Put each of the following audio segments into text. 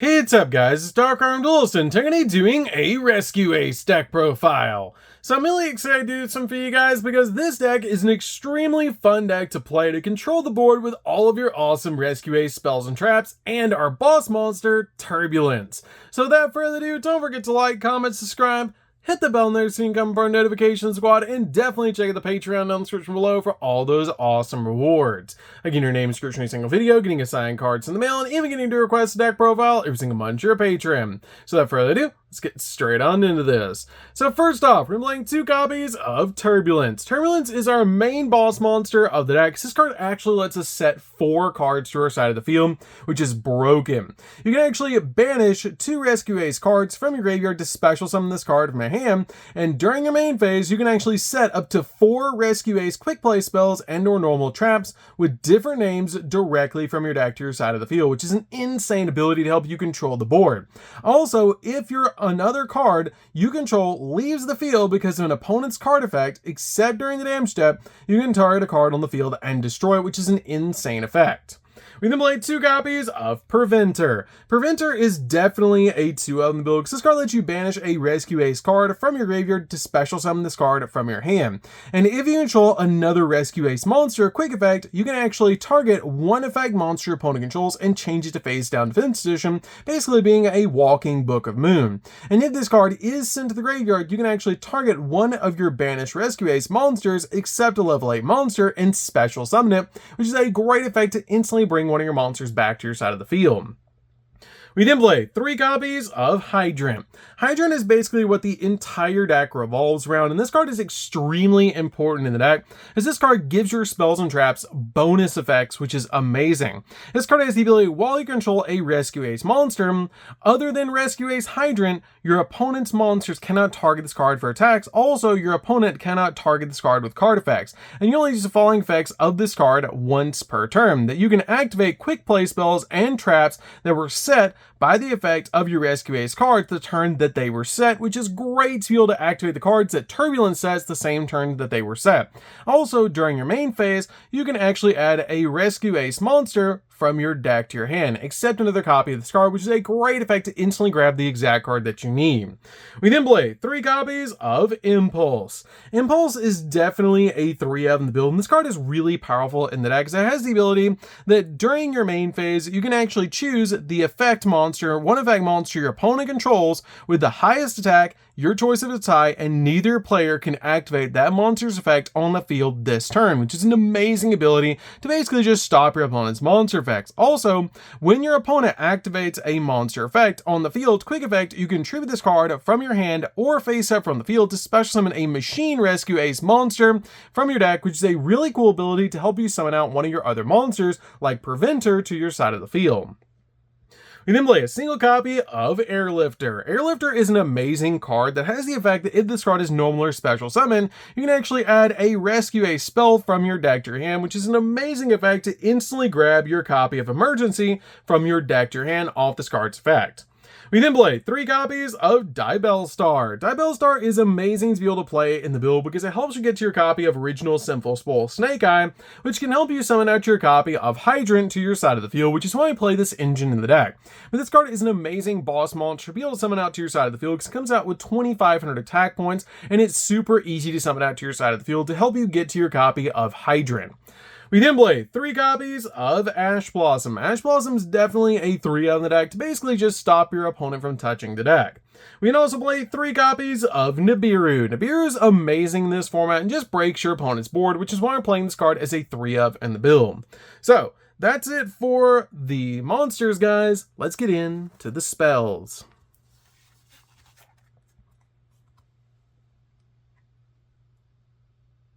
Hey, what's up guys, it's DarkArmedDuelist and today doing a Rescue Ace deck profile. So I'm really excited to do some for you guys because this deck is an extremely fun deck to play to control the board with all of your awesome Rescue Ace spells and traps and our boss monster, Turbulence. So without further ado, don't forget to like, comment, subscribe, hit the bell there so you can come for our notification squad, and definitely check out the Patreon down in the description below for all those awesome rewards. Again, your name is description every single video, getting assigned cards in the mail, and even getting to request a deck profile every single month you're a patron. So without further ado, let's get straight on into this. So first off, we're playing 2 copies of Turbulence. Turbulence is our main boss monster of the deck. This card actually lets us set 4 cards to our side of the field, which is broken. You can actually banish 2 Rescue Ace cards from your graveyard to special summon this card from your hand, and during your main phase, you can actually set up to 4 Rescue Ace quick play spells and or normal traps with different names directly from your deck to your side of the field, which is an insane ability to help you control the board. Also, if you're another card you control leaves the field because of an opponent's card effect, except during the damage step, you can target a card on the field and destroy it, which is an insane effect. We then played 2 copies of Preventer. Preventer is definitely a 2 in the build because this card lets you banish a Rescue Ace card from your graveyard to special summon this card from your hand. And if you control another Rescue Ace monster, quick effect, you can actually target one effect monster your opponent controls and change it to face down defense position, basically being a walking Book of Moon. And if this card is sent to the graveyard, you can actually target one of your banished Rescue Ace monsters except a level 8 monster and special summon it, which is a great effect to instantly bring one of your monsters back to your side of the field. We then play 3 copies of Hydrant. Hydrant is basically what the entire deck revolves around, and this card is extremely important in the deck as this card gives your spells and traps bonus effects, which is amazing. This card has the ability, while you control a Rescue Ace monster, other than Rescue Ace Hydrant, your opponent's monsters cannot target this card for attacks. Also, your opponent cannot target this card with card effects, and you only use the following effects of this card once per turn, that you can activate quick play spells and traps that were set by the effect of your Rescue Ace cards the turn that they were set, which is great to be able to activate the cards that Turbulence sets the same turn that they were set. Also, during your main phase, you can actually add a Rescue Ace monster from your deck to your hand, except another copy of this card, which is a great effect to instantly grab the exact card that you need. We then play 3 copies of Impulse. Impulse is definitely a 3 in the build, and this card is really powerful in the deck because it has the ability that during your main phase, you can actually choose the effect monster, one effect monster your opponent controls with the highest attack, your choice of its tie, and neither player can activate that monster's effect on the field this turn, which is an amazing ability to basically just stop your opponent's monster effects. Also, when your opponent activates a monster effect on the field, quick effect, you can tribute this card from your hand or face up from the field to special summon a Machine Rescue Ace monster from your deck, which is a really cool ability to help you summon out one of your other monsters like Preventer to your side of the field. We then play a single copy of Airlifter. Airlifter is an amazing card that has the effect that if this card is normal or special summon, you can actually add a Rescue Ace spell from your deck to your hand, which is an amazing effect to instantly grab your copy of Emergency from your deck to your hand off this card's effect. We then play 3 copies of Diabellstar. Diabellstar is amazing to be able to play in the build because it helps you get to your copy of Original Sinful Spoil Snake Eye, which can help you summon out your copy of Hydrant to your side of the field, which is why I play this engine in the deck. But this card is an amazing boss monster to be able to summon out to your side of the field because it comes out with 2,500 attack points, and it's super easy to summon out to your side of the field to help you get to your copy of Hydrant. We then play 3 copies of Ash Blossom. Ash Blossom is definitely a 3 on the deck to basically just stop your opponent from touching the deck. We can also play 3 copies of Nibiru. Nibiru is amazing in this format and just breaks your opponent's board, which is why I'm playing this card as a 3 in the build. So, that's it for the monsters, guys. Let's get into the spells.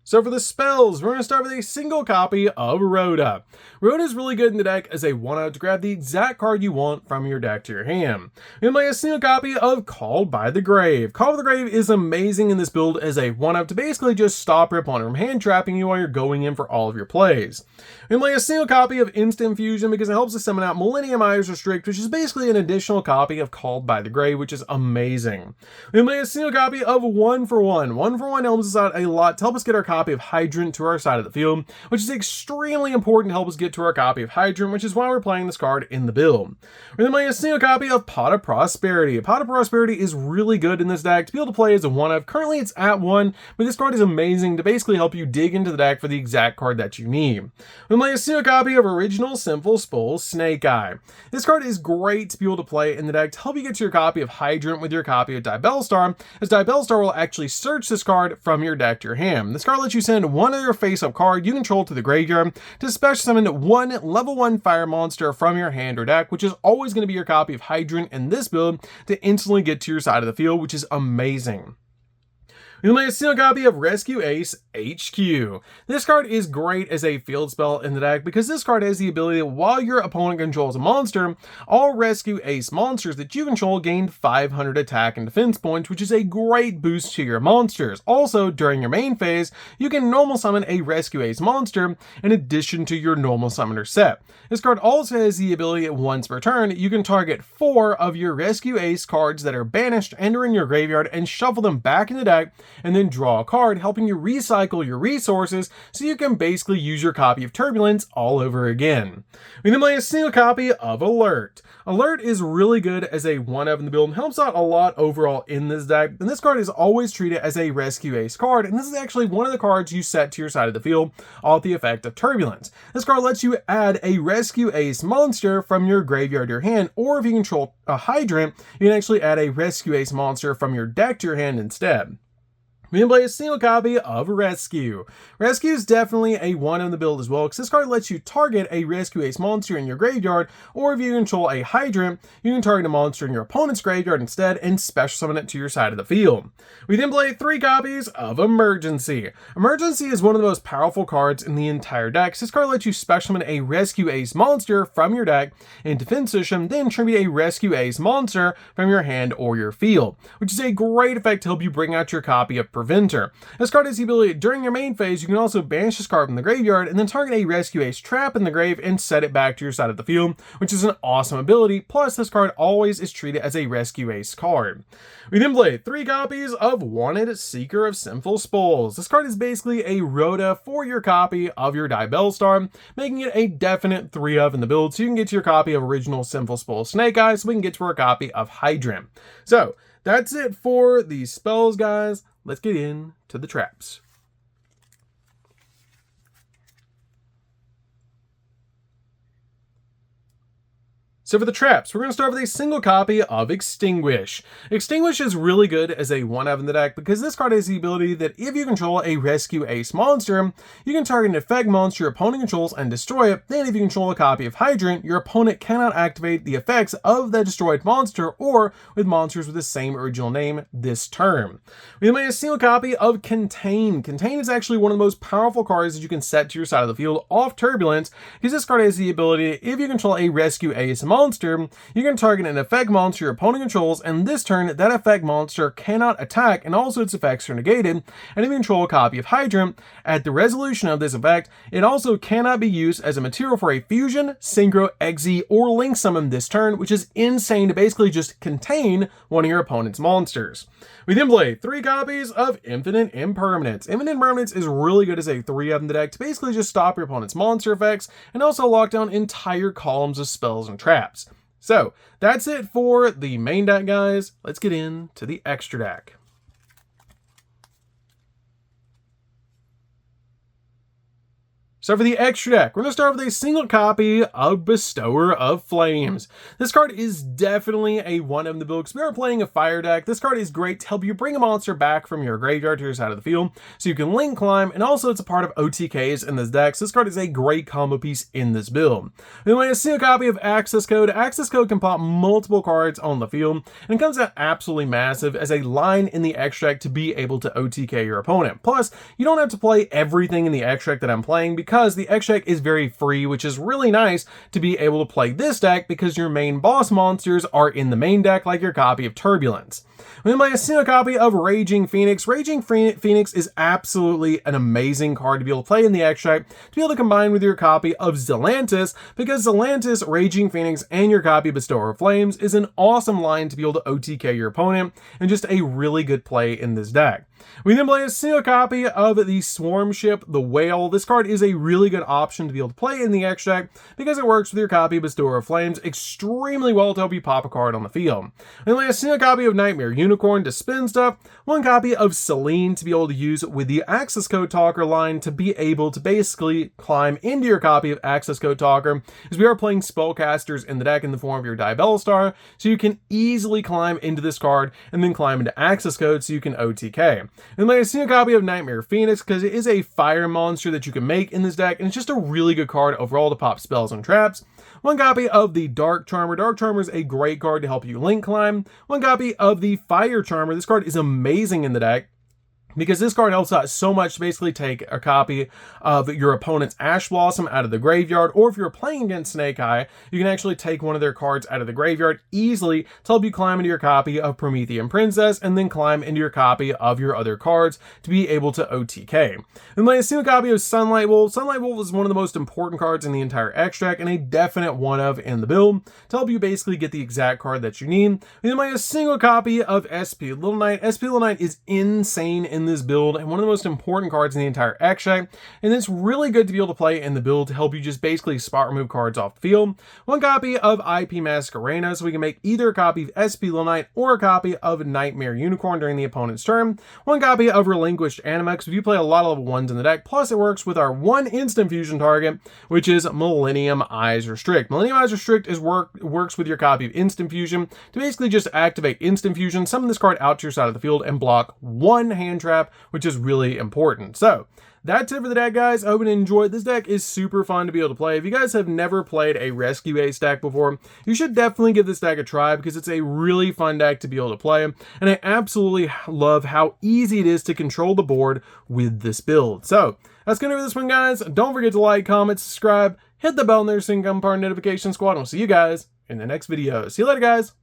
So for the spells, we're going to start with a single copy of Rhoda. Rhoda is really good in the deck as a 1-out to grab the exact card you want from your deck to your hand. We play a single copy of Called by the Grave. Called by the Grave is amazing in this build as a 1-out to basically just stop your opponent from hand trapping you while you're going in for all of your plays. We play a single copy of Instant Fusion because it helps us summon out Millennium Eyes Restrict, which is basically an additional copy of Called by the Grave, which is amazing. We play a single copy of 1 for 1. 1 for 1 helps us out a lot to help us get our copy copy of Hydrant to our side of the field, which is extremely important to help us get to our copy of Hydrant, which is why we're playing this card in the build. We're then playing a single copy of Pot of Prosperity. Pot of Prosperity is really good in this deck to be able to play as a 1-of. Currently it's at 1, but this card is amazing to basically help you dig into the deck for the exact card that you need. We're playing a single copy of Original Simple Spool Snake Eye. This card is great to be able to play in the deck to help you get to your copy of Hydrant with your copy of Diabellstar, as Diabellstar will actually search this card from your deck to your hand. This card lets you send one other face-up card you control to the graveyard to special summon one level 1 fire monster from your hand or deck, which is always going to be your copy of Hydrant in this build to instantly get to your side of the field, which is amazing. We then play a single copy of Rescue Ace HQ. This card is great as a field spell in the deck because this card has the ability that while your opponent controls a monster, all Rescue Ace monsters that you control gain 500 attack and defense points, which is a great boost to your monsters. Also, during your main phase, you can normal summon a Rescue Ace monster in addition to your normal summoner set. This card also has the ability that once per turn, you can target 4 of your Rescue Ace cards that are banished and are in your graveyard and shuffle them back in the deck, and then draw a card, helping you recycle your resources so you can basically use your copy of Turbulence all over again. We then play a single copy of Alert. Alert is really good as a 1-of in the build and helps out a lot overall in this deck, and this card is always treated as a Rescue Ace card, and this is actually one of the cards you set to your side of the field off the effect of Turbulence. This card lets you add a Rescue Ace monster from your graveyard to your hand, or if you control a Hydrant, you can actually add a Rescue Ace monster from your deck to your hand instead. We can play a single copy of Rescue. Rescue is definitely a 1 in the build as well, because this card lets you target a Rescue Ace monster in your graveyard, or if you control a Hydrant, you can target a monster in your opponent's graveyard instead and special summon it to your side of the field. We then play 3 copies of Emergency. Emergency is one of the most powerful cards in the entire deck. This card lets you special summon a Rescue Ace monster from your deck in defense position, then tribute a Rescue Ace monster from your hand or your field, which is a great effect to help you bring out your copy of Preventer. This card has the ability during your main phase, you can also banish this card from the graveyard and then target a Rescue Ace trap in the grave and set it back to your side of the field, which is an awesome ability. Plus, this card always is treated as a Rescue Ace card. We then play 3 copies of Wanted Seeker of Sinful Spools. This card is basically a Rhoda for your copy of your Diabellstar, making it a definite 3-of in the build, so you can get to your copy of Original Sinful Spool Snake Eye, so we can get to our copy of Hydrant. So, that's it for the spells, guys. Let's get into the traps. So for the traps, we're going to start with a single copy of Extinguish. Extinguish is really good as a 1-of in the deck because this card has the ability that if you control a Rescue Ace monster, you can target an effect monster your opponent controls and destroy it. Then if you control a copy of Hydrant, your opponent cannot activate the effects of the destroyed monster or with monsters with the same original name this turn. We then made a single copy of Contain. Contain is actually one of the most powerful cards that you can set to your side of the field off Turbulence, because this card has the ability, if you control a Rescue Ace monster, you can target an effect monster your opponent controls, and this turn that effect monster cannot attack and also its effects are negated. And if you control a copy of Hydrant, at the resolution of this effect, it also cannot be used as a material for a fusion, synchro, exe, or link summon this turn, which is insane to basically just contain one of your opponent's monsters. We then play 3 copies of Infinite Impermanence. Infinite Impermanence is really good as a 3-of in the deck to basically just stop your opponent's monster effects and also lock down entire columns of spells and traps. So that's it for the main deck, guys. Let's get into the extra deck. So for the extra deck, we're going to start with a single copy of Bestower of Flames. This card is definitely a 1-of in the build because we are playing a fire deck. This card is great to help you bring a monster back from your graveyard to your side of the field, so you can link climb, and also it's a part of OTKs in this deck, so this card is a great combo piece in this build. We play a single copy of Access Code. Access Code can pop multiple cards on the field, and it comes out absolutely massive as a line in the extract to be able to OTK your opponent. Plus, you don't have to play everything in the extract that I'm playing because the extract is very free, which is really nice to be able to play this deck because your main boss monsters are in the main deck, like your copy of Turbulence. We then play a single copy of Raging Phoenix. Raging Phoenix is absolutely an amazing card to be able to play in the extract, to be able to combine with your copy of Zelantis, because Zelantis, Raging Phoenix, and your copy of Bestower of Flames is an awesome line to be able to OTK your opponent, and just a really good play in this deck. We then play a single copy of the Swarm Ship, the Whale. This card is a really good option to be able to play in the X deck because it works with your copy of Bestower of Flames extremely well to help you pop a card on the field. We play a single copy of Nightmare Unicorn to spin stuff, one copy of Selene to be able to use with the Access Code Talker line to be able to basically climb into your copy of Access Code Talker, as we are playing spellcasters in the deck in the form of your Diabellstar, so you can easily climb into this card and then climb into Access Code so you can OTK. And play a single copy of Nightmare Phoenix because it is a fire monster that you can make in this deck, and it's just a really good card overall to pop spells and traps. One copy of the Dark Charmer. Dark Charmer is a great card to help you link climb. One copy of the Fire Charmer. This card is amazing in the deck because this card helps out so much to basically take a copy of your opponent's Ash Blossom out of the graveyard, or if you're playing against Snake Eye, you can actually take one of their cards out of the graveyard easily to help you climb into your copy of Promethean Princess, and then climb into your copy of your other cards to be able to OTK. Then play a single copy of Sunlight Wolf. Sunlight Wolf is one of the most important cards in the entire extract, and a definite one of in the build to help you basically get the exact card that you need. We then play a single copy of SP Little Knight. SP Little Knight is insane in this build and one of the most important cards in the entire extract, and it's really good to be able to play in the build to help you just basically spot remove cards off the field. One copy of IP Masquerena, so we can make either a copy of SP Little Knight or a copy of Nightmare Unicorn during the opponent's turn. One copy of Relinquished Anima, because if you play a lot of level 1s in the deck, plus it works with our one instant fusion target, which is Millennium Eyes Restrict. Millennium Eyes Restrict works with your copy of Instant Fusion to basically just activate Instant Fusion, summon this card out to your side of the field, and block one hand trap, which is really important. So that's it for the deck, guys. I hope you enjoyed. This deck is super fun to be able to play. If you guys have never played a Rescue Ace deck before, you should definitely give this deck a try because it's a really fun deck to be able to play. And I absolutely love how easy it is to control the board with this build. So that's going to be this one, guys. Don't forget to like, comment, subscribe, hit the bell, and there's so you can become part of the notification squad. And we'll see you guys in the next video. See you later, guys.